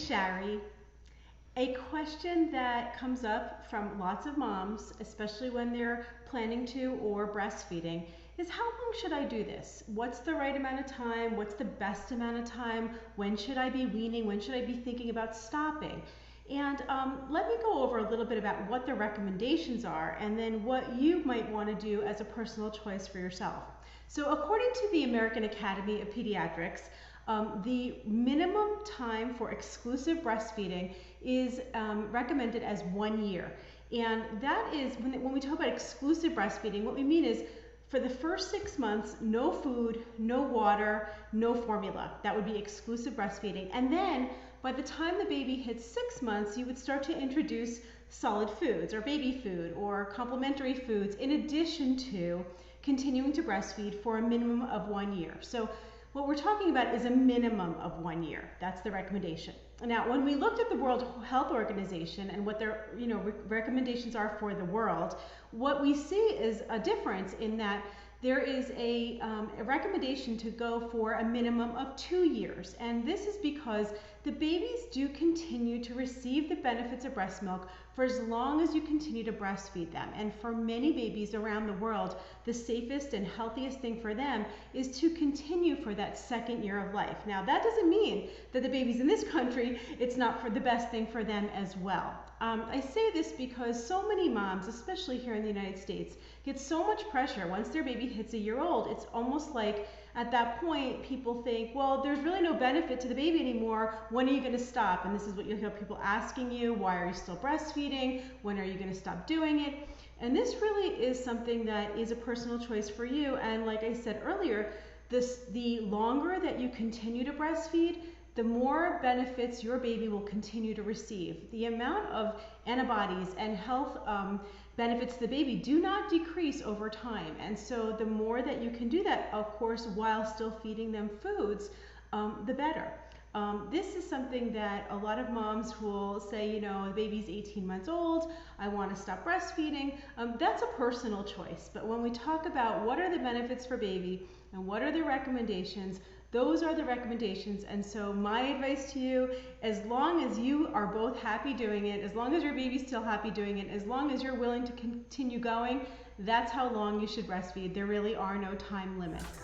Shari. A question that comes up from lots of moms, especially when they're planning to or breastfeeding, is how long should I do this? What's the right amount of time? What's the best amount of time? When should I be weaning? When should I be thinking about stopping? And let me go over a little bit about what the recommendations are and then what you might want to do as a personal choice for yourself. So according to the American Academy of Pediatrics, the minimum time for exclusive breastfeeding is recommended as 1 year. And that is, when we talk about exclusive breastfeeding, what we mean is for the first 6 months, no food, no water, no formula. That would be exclusive breastfeeding. And then by the time the baby hits 6 months, you would start to introduce solid foods or baby food or complementary foods in addition to continuing to breastfeed for a minimum of 1 year. So what we're talking about is a minimum of 1 year. That's the recommendation. Now, when we looked at the World Health Organization and what their recommendations are for the world, what we see is a difference in that there is a recommendation to go for a minimum of 2 years. And this is because the babies do continue to receive the benefits of breast milk for as long as you continue to breastfeed them. And for many babies around the world, the safest and healthiest thing for them is to continue for that second year of life. Now, that doesn't mean that the babies in this country, it's not for the best thing for them as well. I say this because so many moms, especially here in the United States, get so much pressure once their baby hits a year old. It's almost like at that point people think, well, there's really no benefit to the baby anymore. When are you going to stop? And this is what you'll hear people asking you. Why are you still breastfeeding? When are you going to stop doing it? And this really is something that is a personal choice for you. And like I said earlier, the longer that you continue to breastfeed, the more benefits your baby will continue to receive. The amount of antibodies and health benefits to the baby do not decrease over time. And so the more that you can do that, of course, while still feeding them foods, the better. This is something that a lot of moms will say, the baby's 18 months old, I want to stop breastfeeding. That's a personal choice. But when we talk about what are the benefits for baby and what are the recommendations, those are the recommendations. And so my advice to you, as long as you are both happy doing it, as long as your baby's still happy doing it, as long as you're willing to continue going, that's how long you should breastfeed. There really are no time limits.